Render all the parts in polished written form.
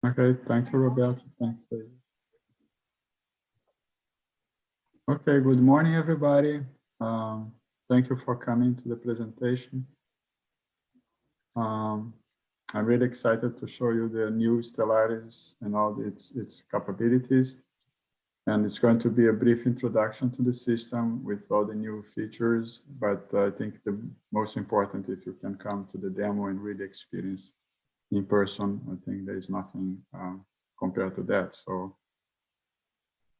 Okay, thank you, Roberto. Thank you. Okay, good morning, everybody. Thank you for coming to the presentation. I'm really excited to show you the new Stellaris and all its capabilities. And it's going to be a brief introduction to the system with all the new features. But I think the most important, if you can come to the demo and really experience in person, I think there is nothing compared to that. So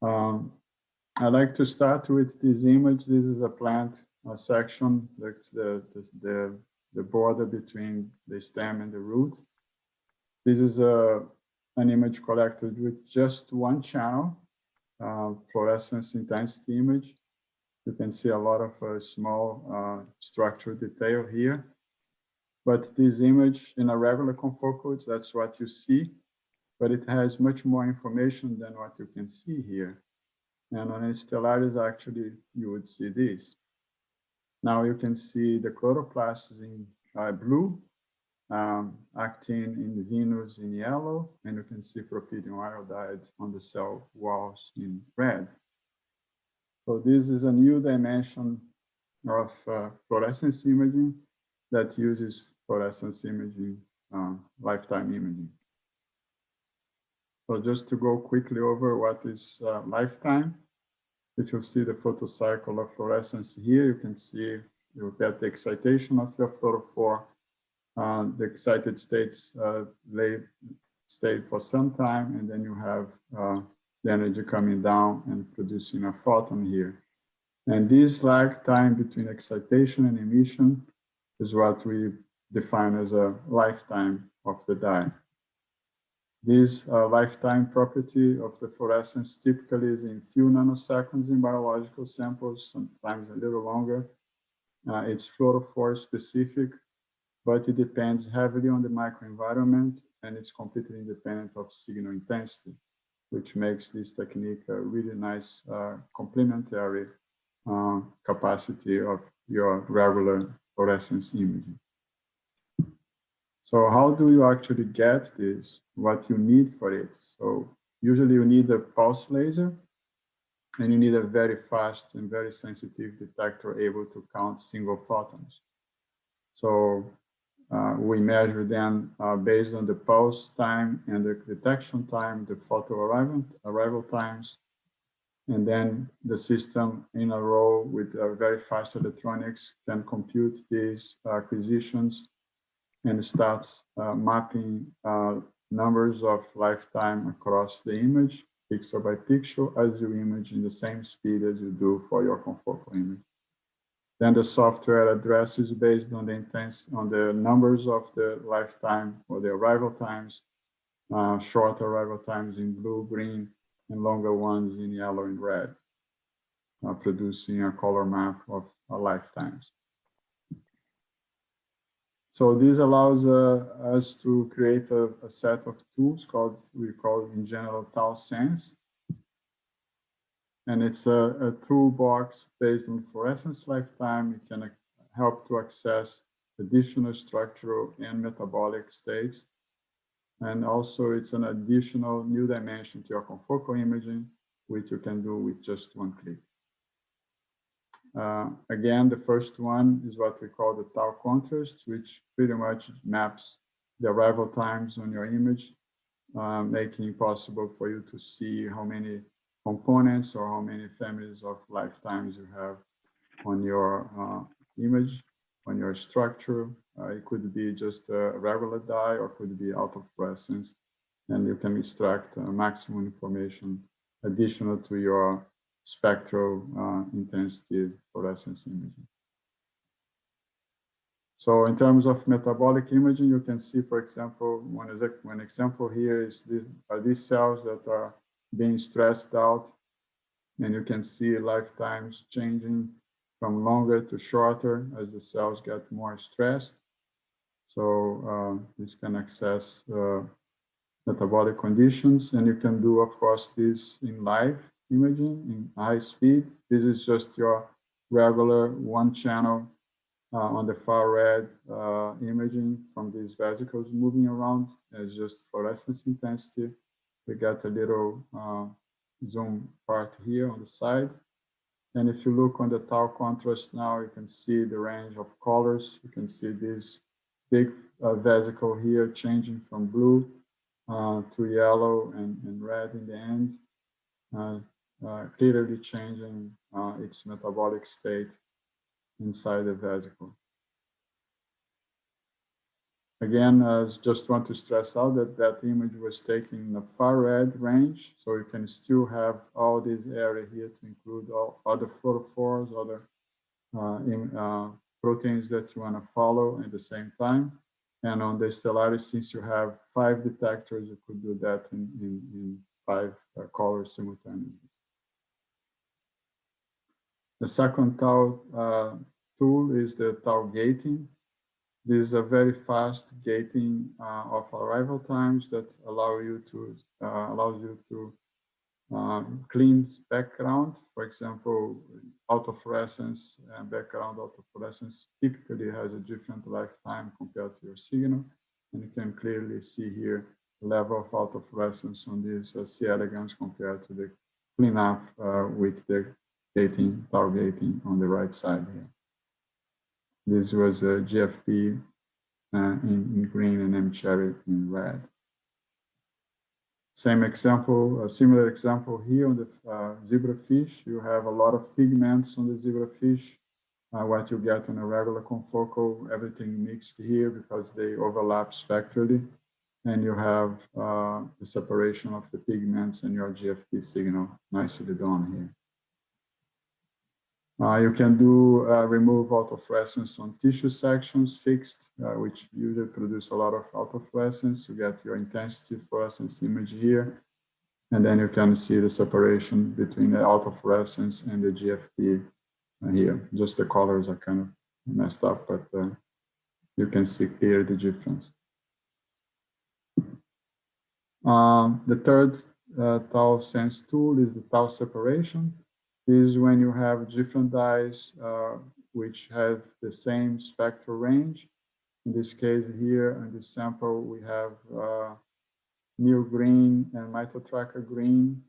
I like to start with this image. This is a plant section. That's the border between the stem and the root. This is an image collected with just one channel, fluorescence intensity image. You can see a lot of small structural detail here. But this image in a regular confocal, that's what you see, but it has much more information than what you can see here. And on a Stellaris, actually, you would see this. Now you can see the chloroplasts in blue, actin in Venus in yellow, and you can see propylium iodide on the cell walls in red. So this is a new dimension of fluorescence imaging that uses fluorescence imaging, lifetime imaging. So just to go quickly over what is lifetime, if you see the photocycle of fluorescence here, you can see you get the excitation of your fluorophore. The excited states stay for some time, and then you have the energy coming down and producing a photon here. And this lag time between excitation and emission is what we define as a lifetime of the dye. This lifetime property of the fluorescence typically is in few nanoseconds in biological samples, sometimes a little longer. It's fluorophore specific, but it depends heavily on the microenvironment, and it's completely independent of signal intensity, which makes this technique a really nice complementary capacity of your regular fluorescence imaging. So how do you actually get this? What you need for it? So usually you need a pulse laser, and you need a very fast and very sensitive detector able to count single photons. So we measure them based on the pulse time and the detection time, the photo arrival times, and then the system in a row with very fast electronics can compute these acquisitions and starts mapping numbers of lifetime across the image, pixel by pixel, as you image in the same speed as you do for your confocal image. Then the software addresses based on the numbers of the lifetime or the arrival times, short arrival times in blue, green, and longer ones in yellow and red, producing a color map of lifetimes. So this allows us to create a set of tools we call in general TauSTED. And it's a toolbox based on fluorescence lifetime. It can help to access additional structural and metabolic states. And also it's an additional new dimension to your confocal imaging, which you can do with just one click. Again, the first one is what we call the tau contrast, which pretty much maps the arrival times on your image, making it possible for you to see how many components or how many families of lifetimes you have on your image, on your structure. It could be just a regular dye or could be autofluorescence, and you can extract maximum information additional to your spectral intensity fluorescence imaging. So in terms of metabolic imaging, you can see, for example, one example here is these cells that are being stressed out, and you can see lifetimes changing from longer to shorter as the cells get more stressed. So this can access metabolic conditions, and you can do, of course, this in live imaging in high speed. This is just your regular one channel On the far red imaging from these vesicles moving around is just fluorescence intensity. We got a little zoom part here on the side. And if you look on the tau contrast now, you can see the range of colors. You can see this big vesicle here changing from blue to yellow and red in the end, clearly changing its metabolic state inside the vesicle. Again, I just want to stress out that that image was taken in the far red range, so you can still have all this area here to include all other photophores, other proteins that you want to follow at the same time. And on the Stellaris, since you have 5 detectors, you could do that in 5 colors simultaneously. The second tau tool is the tau gating. This is a very fast gating of arrival times that allows you to clean background. For example, autofluorescence and background autofluorescence typically has a different lifetime compared to your signal. And you can clearly see here the level of autofluorescence on this C. elegans compared to the cleanup with the gating, tau gating on the right side here. This was a GFP in green and M-cherry in red. Same example, a similar example here on the zebrafish. You have a lot of pigments on the zebrafish. What you get on a regular confocal, everything mixed here because they overlap spectrally. And you have the separation of the pigments and your GFP signal nicely done here. You can do remove autofluorescence on tissue sections fixed, which usually produce a lot of autofluorescence. You get your intensity fluorescence image here. And then you can see the separation between the autofluorescence and the GFP here. Just the colors are kind of messed up, but you can see clearly the difference. The third tau sense tool is the tau separation. This is when you have different dyes which have the same spectral range. In this case here, in this sample, we have new green and mitotracker green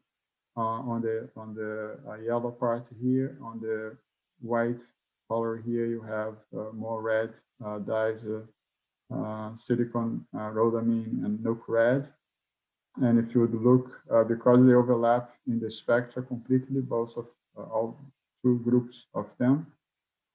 on the yellow part here. On the white color here, you have more red dyes, silicon, rhodamine, and nuc red. And if you would look, because they overlap in the spectra completely, both of all 2 groups of them,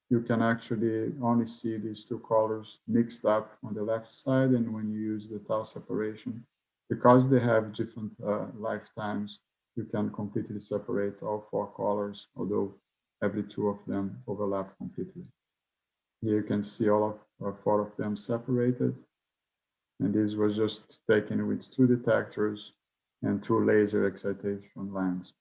you can actually only see these 2 colors mixed up on the left side. And when you use the tau separation, because they have different lifetimes, you can completely separate all 4 colors, although every 2 of them overlap completely. Here you can see all of 4 of them separated. And this was just taken with 2 detectors and 2 laser excitation lamps.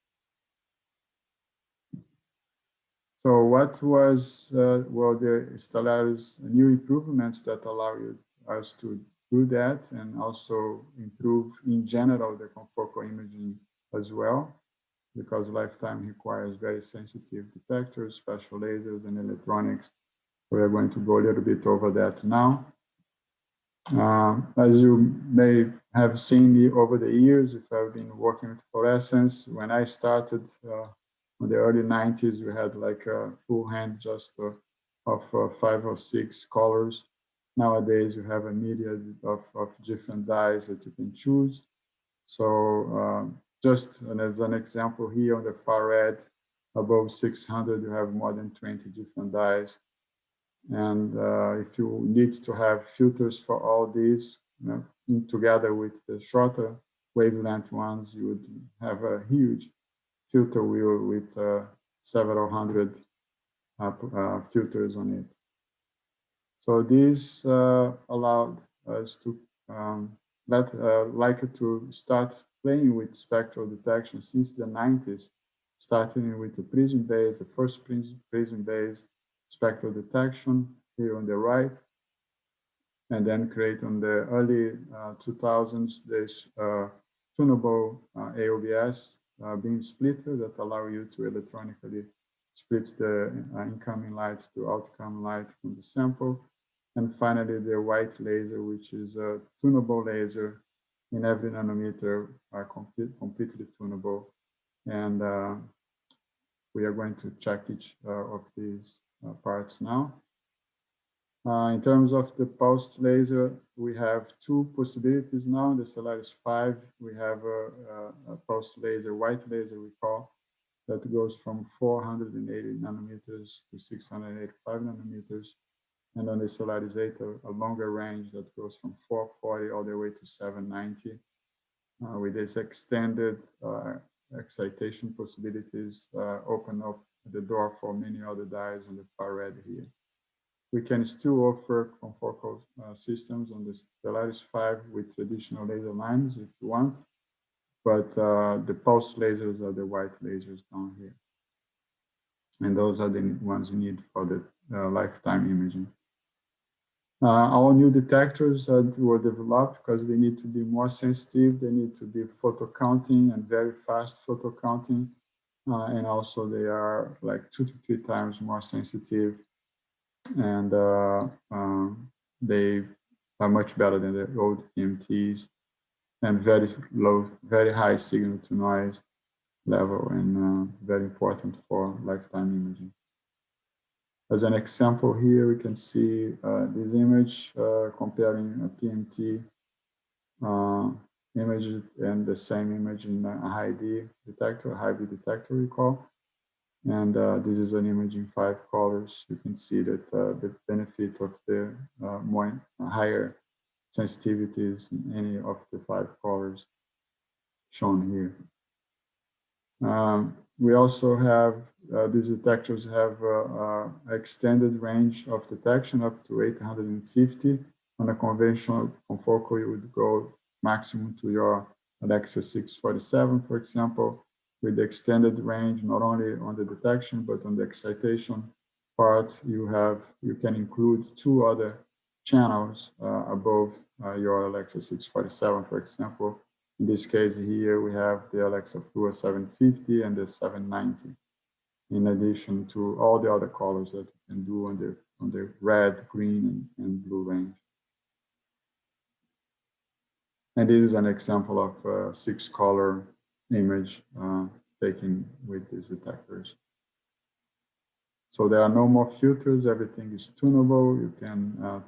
So what was, well, the Stellaris new improvements that allow us to do that and also improve in general the confocal imaging as well, because lifetime requires very sensitive detectors, special lasers and electronics. We are going to go a little bit over that now. As you may have seen over the years, if I've been working with fluorescence, when I started in the early 90s, we had like a full hand just of 5 or 6 colors. Nowadays, you have a myriad of different dyes that you can choose. So just as an example here on the far red, above 600, you have more than 20 different dyes. And if you need to have filters for all these, together with the shorter wavelength ones, you would have a huge filter wheel with several hundred filters on it. So this allowed us to let Leica to start playing with spectral detection since the 90s, starting with the prism-based, the first prism-based spectral detection here on the right, and then create on the early 2000s this tunable AOBS beam splitter that allow you to electronically splits the incoming light to outcome light from the sample. And finally, the white laser, which is a tunable laser in every nanometer, completely tunable. And we are going to check each of these parts now. In terms of the pulsed laser, we have two possibilities now. The Solaris 5, we have a pulsed laser, white laser we call, that goes from 480 nanometers to 685 nanometers. And on the Solaris 8, a longer range that goes from 440 all the way to 790. With this extended excitation possibilities, open up the door for many other dyes on the far right here. We can still offer confocal systems on the Solaris 5 with traditional laser lines if you want, but the pulse lasers are the white lasers down here. And those are the ones you need for the lifetime imaging. Our new detectors were developed because they need to be more sensitive. They need to be photo counting and very fast photo counting. And also they are like 2 to 3 times more sensitive. And they are much better than the old EMTs, and very low, very high signal to noise level, and very important for lifetime imaging. As an example here, we can see this image comparing a PMT image and the same image in a high-D detector, hybrid detector we call. And this is an image in 5 colors. You can see that the benefit of the higher sensitivities in any of the 5 colors shown here. We also have, these detectors have extended range of detection up to 850. On a conventional confocal, you would go maximum to your Alexa 647, for example, with the extended range, not only on the detection, but on the excitation part, you can include 2 other channels above your Alexa 647, for example. In this case here, we have the Alexa Fluor 750 and the 790, in addition to all the other colors that you can do on the red, green, and blue range. And this is an example of a 6-color image taken with these detectors. So there are no more filters, everything is tunable. You can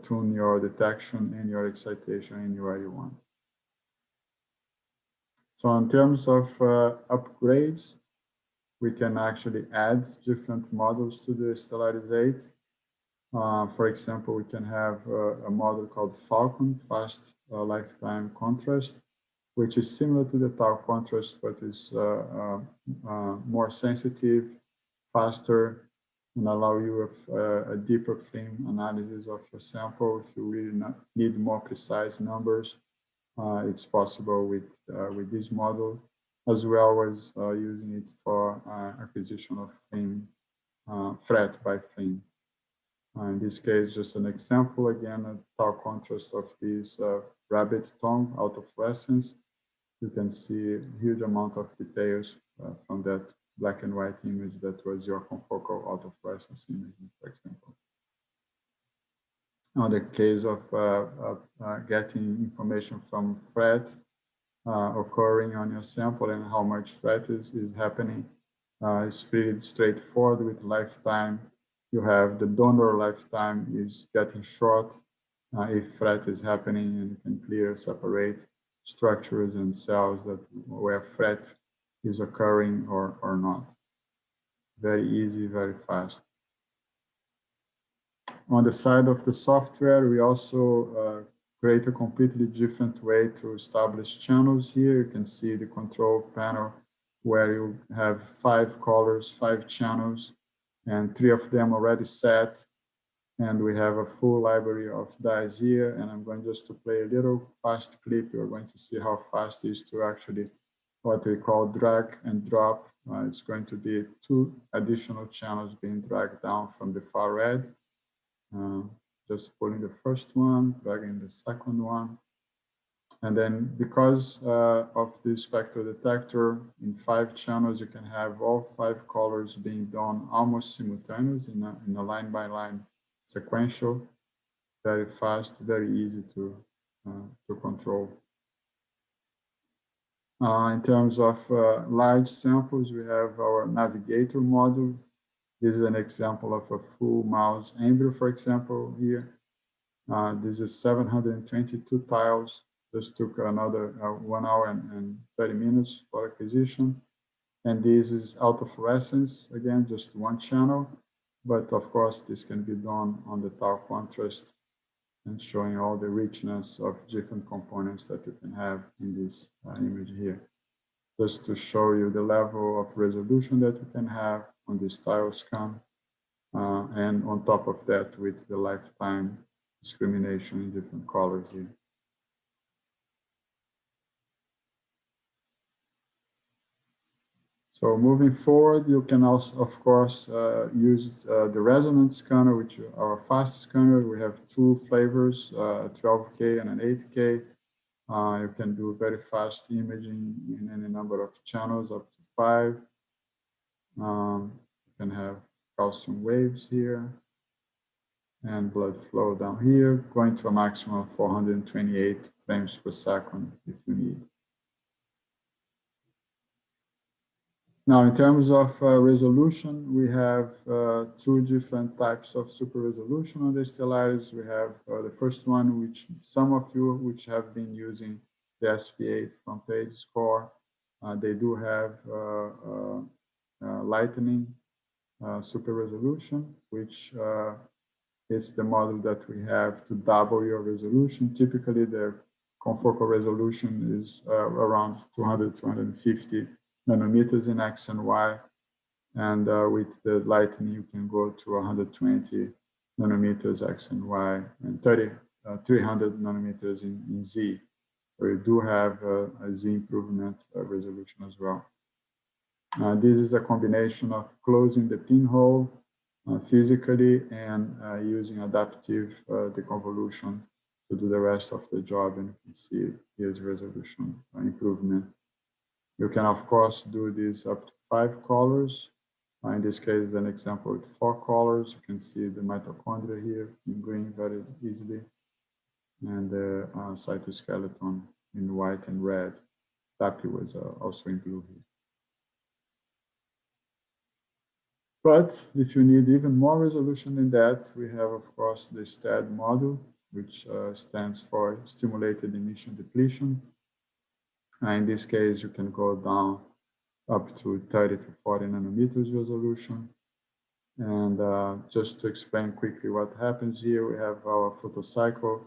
tune your detection and your excitation anywhere you want. So in terms of upgrades, we can actually add different models to the Stellaris 8. For example, we can have a model called Falcon, Fast Lifetime Contrast, which is similar to the Tau contrast, but is more sensitive, faster, and allow you a deeper film analysis of your sample. If you really need more precise numbers, it's possible with this model, as well as using it for acquisition of film, fret by film. In this case, just an example, again, a Tau contrast of this rabbit tongue autofluorescence. You can see a huge amount of details from that black and white image that was your confocal autofluorescence image, for example. On the case of getting information from fret occurring on your sample and how much fret is happening, it's pretty straightforward with lifetime. You have the donor lifetime is getting short if fret is happening, and you can clear, separate structures and cells that where fret is occurring or not. Very easy, very fast. On the side of the software, we also create a completely different way to establish channels here. You can see the control panel where you have 5 colors, 5 channels, and 3 of them already set. And we have a full library of dyes here. And I'm going just to play a little fast clip. You're going to see how fast it is to actually what we call drag and drop. It's going to be 2 additional channels being dragged down from the far red. Just pulling the first one, dragging the second one. And then because of the spectral detector, in 5 channels, you can have all 5 colors being done almost simultaneous in a line-by-line sequential, very fast, very easy to control. In terms of large samples, we have our navigator module. This is an example of a full mouse embryo, for example, here. This is 722 tiles. Just took another 1 hour and 30 minutes for acquisition. And this is autofluorescence, again, just 1 channel. But of course, this can be done on the tau contrast and showing all the richness of different components that you can have in this image here. Just to show you the level of resolution that you can have on this tile scan. And on top of that, with the lifetime discrimination in different colors here. So moving forward, you can also, of course, use the resonance scanner, which is our fast scanner. We have 2 flavors, 12K and an 8K. You can do very fast imaging in any number of channels, up to 5. You can have calcium waves here and blood flow down here, going to a maximum of 428 frames per second if you need. Now, in terms of resolution, we have 2 different types of super resolution on the stellaris. We have the first one, which some of you which have been using the SP8 from Page Score, they do have lightning super resolution, which is the model that we have to double your resolution. Typically, the confocal resolution is around 200, 250 nanometers in X and Y. And with the lightning, you can go to 120 nanometers X and Y and 300 nanometers in Z. So you do have a Z improvement resolution as well. This is a combination of closing the pinhole physically and using adaptive deconvolution to do the rest of the job. And you can see here's resolution improvement. You can, of course, do this up to 5 colors. In this case, an example with 4 colors. You can see the mitochondria here in green very easily, and the cytoskeleton in white and red. Tappy was also in blue here. But if you need even more resolution than that, we have, of course, the STED module, which stands for stimulated emission depletion. In this case, you can go down up to 30 to 40 nanometers resolution. And just to explain quickly what happens here, we have our photocycle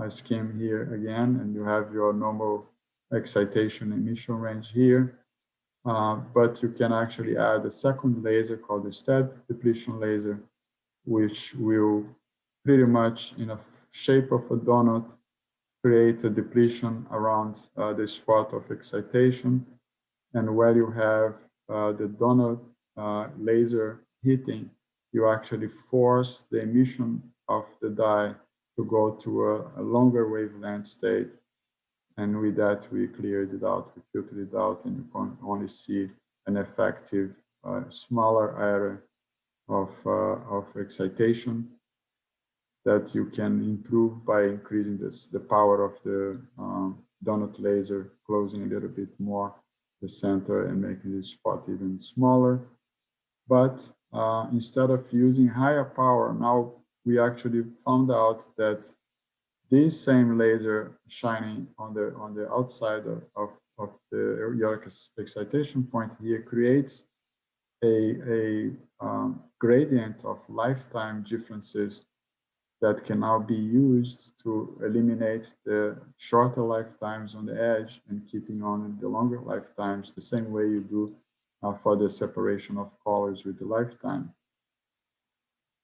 scheme here again, and you have your normal excitation emission range here. But you can actually add a second laser called the STED depletion laser, which will pretty much in a shape of a donut create a depletion around the spot of excitation. And where you have the donut laser hitting, you actually force the emission of the dye to go to a longer wavelength state. And with that, we cleared it out, we filtered it out, and you can only see an effective smaller area of excitation that you can improve by increasing the power of the donut laser, closing a little bit more the center and making the spot even smaller. But instead of using higher power, now we actually found out that this same laser shining on the outside of your excitation point here creates a gradient of lifetime differences that can now be used to eliminate the shorter lifetimes on the edge and keeping on the longer lifetimes the same way you do for the separation of colors with the lifetime.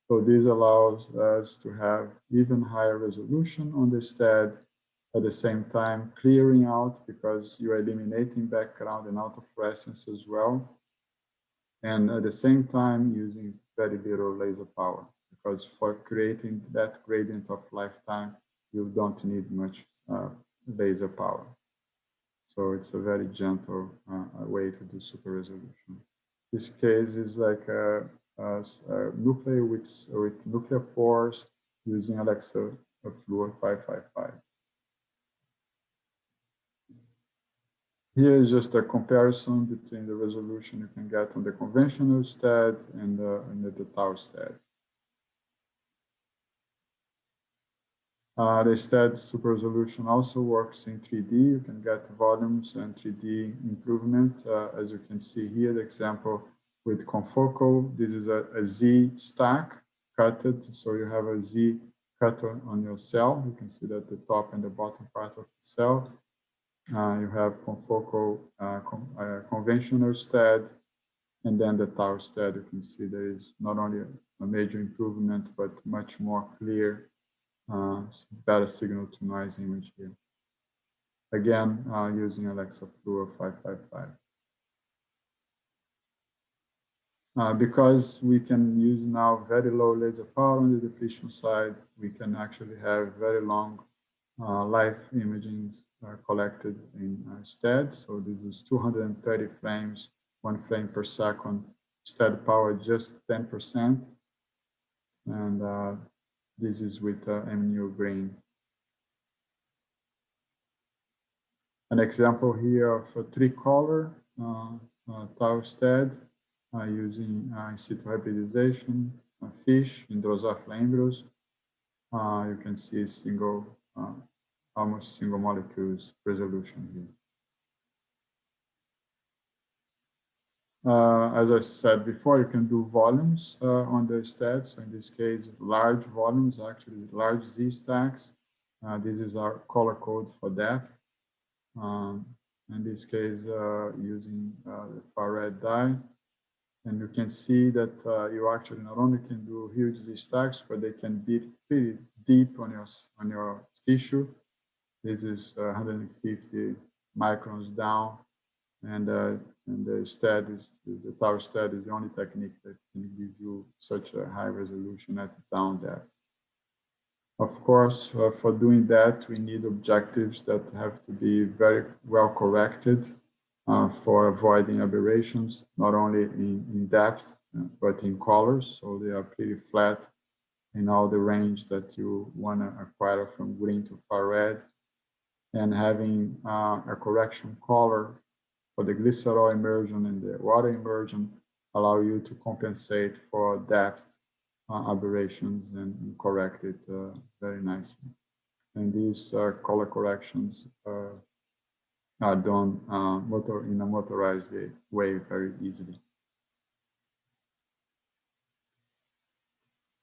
So this allows us to have even higher resolution on the STED, at the same time clearing out because you're eliminating background and autofluorescence as well. And at the same time using very little laser power, because for creating that gradient of lifetime, you don't need much laser power. So it's a very gentle way to do super resolution. This case is like a nuclei with nuclear pores using Alexa Fluor 555. Here is just a comparison between the resolution you can get on the conventional STED and the TauSTED. The STED super resolution also works in 3D. You can get volumes and 3D improvement. As you can see here, the example with confocal. This is a Z stack cutted. So you have a Z cutter on your cell. You can see that the top and the bottom part of the cell. You have confocal conventional STED, and then the TauSTED. You can see there is not only a major improvement, but much more clear, better signal to noise image here. Again, using Alexa Fluor 555. Because we can use now very low laser power on the depletion side, we can actually have very long live imaging collected in STED. So this is 230 frames, 1 frame per second, STED power just 10%. And this is with MNU green. An example here of a three-color TauSTED using in situ hybridization, fish in Drosophila embryos. You can see single, almost single molecules resolution here. As I said before, you can do volumes on the STED. So in this case, large volumes, actually large Z stacks. This is our color code for depth. In this case, using the far red dye. And you can see that you actually not only can do huge Z stacks, but they can be pretty deep on your tissue. This is 150 microns down, and the STED is the TauSTED is the only technique that can give you such a high resolution at down depth. Of course, for doing that, we need objectives that have to be very well corrected for avoiding aberrations, not only in depth, but in colors. So they are pretty flat in all the range that you want to acquire from green to far red. And having a correction color for the glycerol immersion and the water immersion allow you to compensate for depth aberrations and correct it very nicely. And these color corrections are done in a motorized way very easily.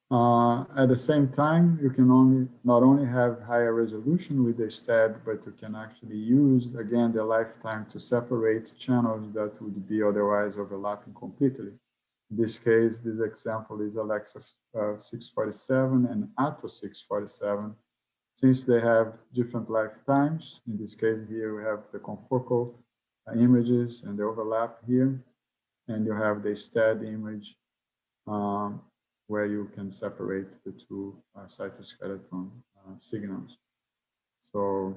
At the same time, you can not only have higher resolution with the STED, but you can actually use, again, the lifetime to separate channels that would be otherwise overlapping completely. In this case, this example is Alexa 647 and Atto 647. Since they have different lifetimes, in this case here we have the confocal images and the overlap here, and you have the STED image where you can separate the two cytoskeleton signals. So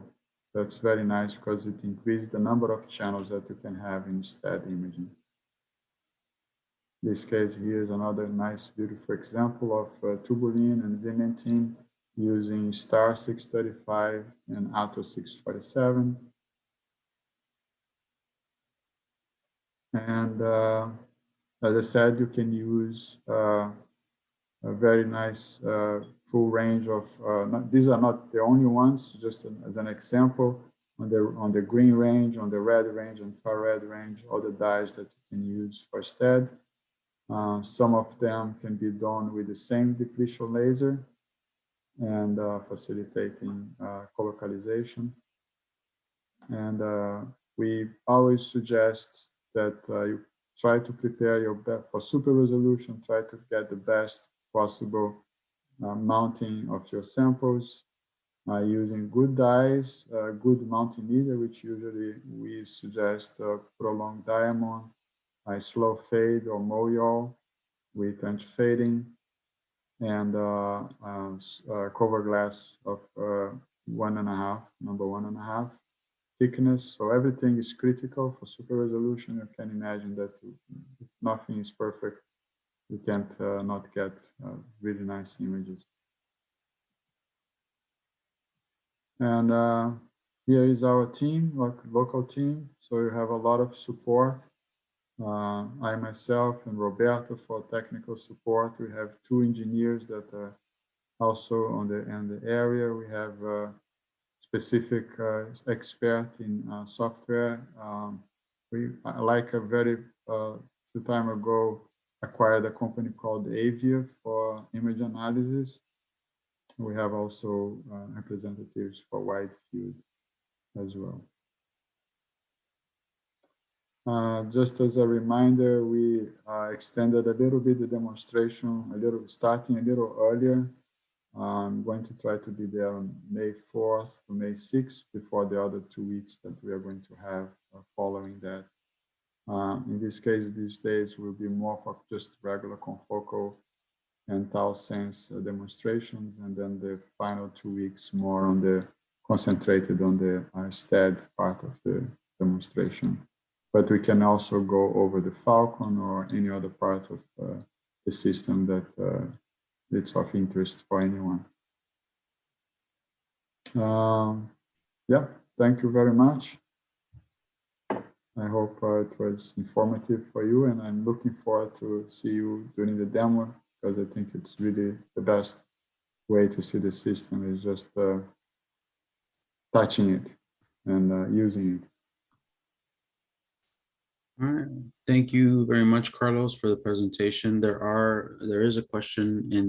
that's very nice because it increases the number of channels that you can have in STED imaging. This case here is another nice, beautiful example of tubulin and vimentin using star 635 and Atto 647. And as I said, you can use a very nice full range of, these are not the only ones, just as an example, on the green range, on the red range and far red range, all the dyes that you can use for STED. Some of them can be done with the same depletion laser and facilitating colocalization. And we always suggest that you try to prepare your best for super resolution, try to get the best possible mounting of your samples using good dyes, good mounting media, which usually we suggest prolonged diamond, slow fade or Moyol with anti-fading, and cover glass of number 1.5 thickness. So everything is critical for super resolution. You can imagine that if nothing is perfect, you can't not get really nice images. And here is our team, like local team. So you have a lot of support. I myself and Roberto for technical support. We have 2 engineers that are also in the area. We have a specific expert in software. Like a very some time ago, acquired a company called Avia for image analysis. We have also representatives for wide field as well. Just as a reminder, we extended a little bit the demonstration, starting a little earlier. I'm going to try to be there on May 4th to May 6th before the other 2 weeks that we are going to have following that. In this case, these days will be more for just regular confocal and TauSense demonstrations, and then the final 2 weeks more on the concentrated on the STED part of the demonstration. But we can also go over the Falcon or any other part of the system that it's of interest for anyone. Yeah, thank you very much. I hope it was informative for you, and I'm looking forward to see you during the demo, because I think it's really the best way to see the system is just touching it and using it. All right. Thank you very much, Carlos, for the presentation. There is a question in the